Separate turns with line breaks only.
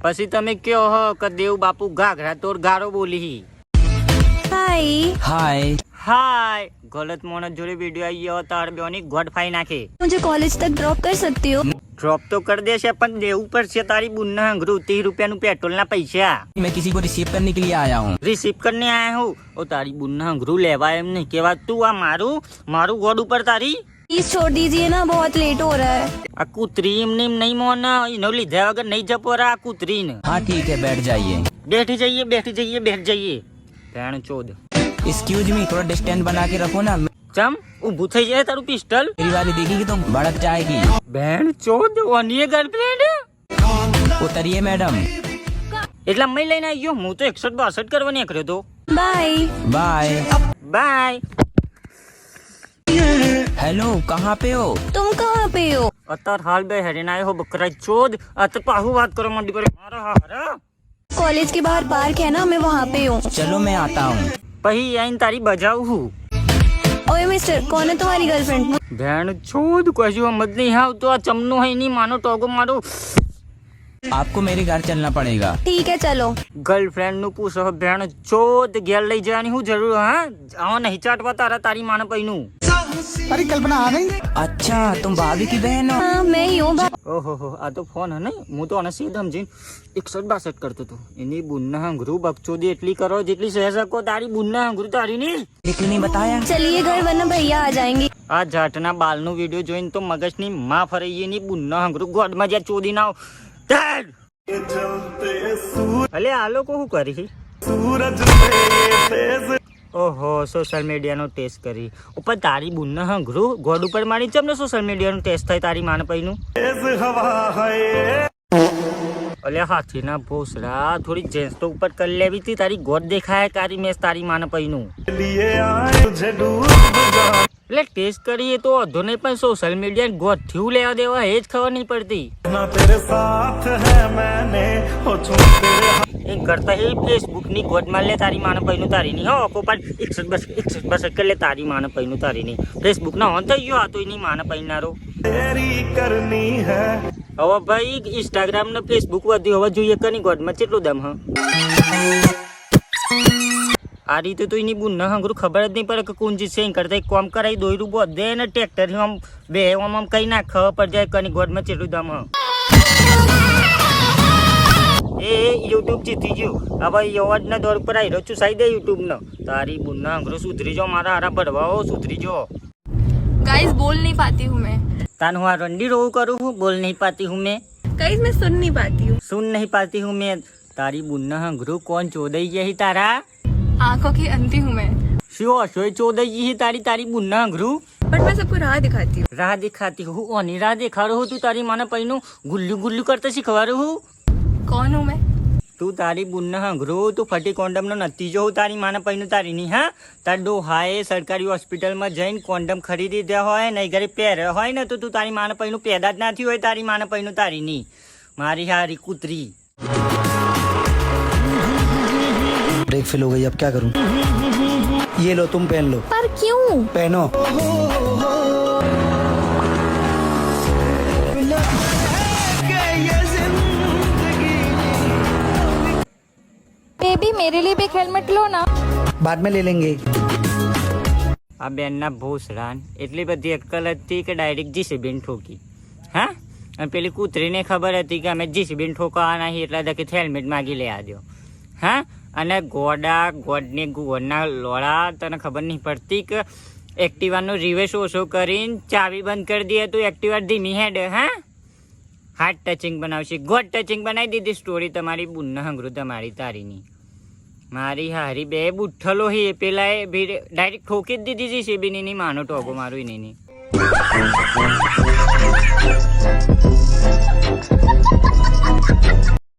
પછી તમે કયો હો કે દેવ બાપુ ઘાઘરા તોર ગારો બોલી।
हाय
हाय
हाय गलत मोनत जोड़े वीडियो आई हो तार बेनी गोड फाई नाखे।
मुझे कॉलेज तक ड्रॉप कर सकती हो?
ड्रॉप तो कर दे से पण देव पर से तारी बुन्ना अंगरू 30 रुपया नु पेट्रोल ना पैसा।
मैं किसी को रिसीव करने के लिए आया हूँ।
रिसीव करने आया हूँ ओ तारी बुन्ना अंगरू लेवा एम नहीं केवा तू आ मारू मारू गोड ऊपर तारी।
प्लीज छोड़ दीजिए ना, बहुत लेट हो रहा है।
आ कुतरी इमने नहीं मोना इनो लीधा वगर नहीं जपो रहा कुतरी ने।
हाँ ठीक है, बैठ जाइए।
बैठ जाइए बैठ जाइए बैठ जाइए। भैन चोद
एक्सक्यूज मी, थोड़ा डिस्टेंस बना के रखो ना।
चम ऊभू થઈ જાય તારું પિસ્ટલ।
मेरी बारी देखेगी तो भड़क जाएगी।
ભેણ ચોદ ઓની ગર્લફ્રેન્ડ
उतरिए मैडम।
એટલા મેં લઈને આવ્યો હું તો 61 કરવા નીકળ્યો તો।
Bye
bye
by.
हेलो, कहाँ पे हो?
तुम कहाँ पे हो?
અત્યાર હાલ બે હેરીને આવ્યો બકરા ચોદ અત પાહુ વાત કરો મંડી પર મારા હારા।
कॉलेज के बाहर पार्क है ना, मैं वहाँ पे हूँ।
चलो मैं आता हूँ।
પછી આઈને તારી બજાવ હું।
ओए मिस्टर, कौन है तुम्हारी गर्लफ्रेंड?
ભેણ ચોદ કશું સમજ નહીં આવતો આ ચમનો હઈ નહીં માનો ટોગો મારો।
आपको मेरे घर चलना पड़ेगा।
ठीक है चलो।
ગર્લફ્રેન્ડ નું પૂછો ભેણ ચોદ ઘેર લઈ જવાની હું જરૂર હા આવા નહીં ચાટવા તારા તારી માને પૈનું।
अरे कल्पना आ गई।
अच्छा, तुम भाभी की बहन हो?
हाँ मैं ही हूँ।
ઓહો આ તો ફોન હે નહીં હું તો આને સીધા સમજીને 61 કરતો હતો। એની બુન્ના હંગરું બકચોદી એટલી કરો જેટલી સહ શકો તારી બુન્ના હંગરું તારી નહીં।
लेकिन नहीं बताया।
चलिए घर, वरना भैया आ जाएंगे।
આ જાટના બાલનું વિડીયો જોઈને તો મગજની માં ફરાઈ એની બુન્ના હંગરું ગોડમાં જ્યાં ચોદી ના અલે આ લોકો શું કરી ઓહો સોશિયલ મીડિયાનો ટેસ્ટ કરી ઉપર તારી બુન્ના હંગરું ગોડ ઉપર મારી ચમને સોશિયલ મીડિયાનો ટેસ્ટ થાય તારી માને પૈનું। અલે હાથીના ભોસડા થોડી જેન્સ તો ઉપર કરી લેવી હતી તારી ગોડ દેખાય તારી મેસ તારી માને પૈનું। એટલે ટેસ્ટ કરીએ તો અધો નહીં પણ સોશિયલ મીડિયા ગોડ થયું લેવા દેવા એ જ ખબર નહીં પડતી। એ કરતા એ ફેસબુક ની ગોડ માં લે તારી માને પૈનું તારી નહીં હો કો પણ 61 કરી લે તારી માને પૈનું તારી નહીં। ફેસબુક ના હોન થઈ ગયો આ તો એની માને પૈનારો। હવે ભાઈ ઇન્સ્ટાગ્રામ ને ફેસબુક વધી હોવા જોઈએ કની ગોડ માં કેટલું દમ હ આ રીતે તો એની બુન્ના હંગરું ખબર જ નહીં પડે કે કોણ જીતશે એમ કરતા એક કામ કરાવી દોયરું બોધ દે ને ટ્રેક્ટર આમ બે આમ કઈ ના ખબર પડી જાય કની ગોડમાં કેટલું દમ હ। એ યુટ્યુબ જીતી ગયું હવે અવાજના દોર પર આવી રહ્યો છું સાઈ દે યુટ્યુબ ને તારી બુન્ના હંગરું સુધરી જાઓ મારા હારા ભરવાઓ સુધરી જાઓ।
गाइस बोल नहीं पाती हूँ मैं।
તાન હું આ રંડી રોવું કરું હું બોલ નહીં પાતી હું મેં
गाइस मैं सुन नहीं पाती हूँ।
सुन नहीं पाती हूँ मैं तारी बुन्ना हंगरू कौन चोदई यही तारा
आंखों की अंधी हूँ मैं,
शो शो चोदई ही तारी तारी बुन्ना हंगरू
बट मैं सबको राह दिखाती हूँ।
राह दिखाती हूँ ओनी राह दिखा रहा हूँ तू तारी माना पैनु गुल्लू गुल्लू करते सिखवा रहा हूँ।
कौन हूँ मैं?
तू तारी बुन्ना हंगरू तू फटी कोंडम नो नतीजो हो तारी माना पैनु तारी नहीं हाँ तार डो हाय सरकारी हॉस्पिटल में जैन कोंडम खरीदी दे होय नहीं घरे पैर होय ना तो तू तारी माना पैनु पैदा ज नाथी होय तारी माना पैनु तारी नहीं मारी हारी कुतरी।
ब्रेक फेल हो गई, अब क्या करूं? ये लो तुम पहन लो।
पर क्यों?
पहनो।
बेबी मेरे लिए भी एक हेलमेट लो ना।
बाद में ले लेंगे।
આ બેનના ભોસરાન એટલી બધી અક્કલ હતી કે ડાયરેક્ટ જીસીબીને ઠોકી હા અને પેલી કૂતરીને ખબર હતી કે અમે જીસીબીને ઠોકવાના છીએ એટલે કે હેલ્મેટ માગી લે આજો હા અને ગોડા ગોડને ગોળના લોળા તને ખબર નહીં પડતી કે એક્ટિવાનો રિવેસ ઓછો કરીને ચાવી બંધ કરી દઈએ તો એક્ટિવા ધીમી હેડ હા હાર્ટ ટચિંગ બનાવશે ગોડ ટચિંગ બનાવી દીધી સ્ટોરી તમારી બુન્ના હંગરું તમારી તારીની મારી હારી બે બુઠ્ઠલો હી પેલા એ ડાયરેક્ટ ઠોકી જ દીધી છે શેબીની માનો ટોગો મારું એની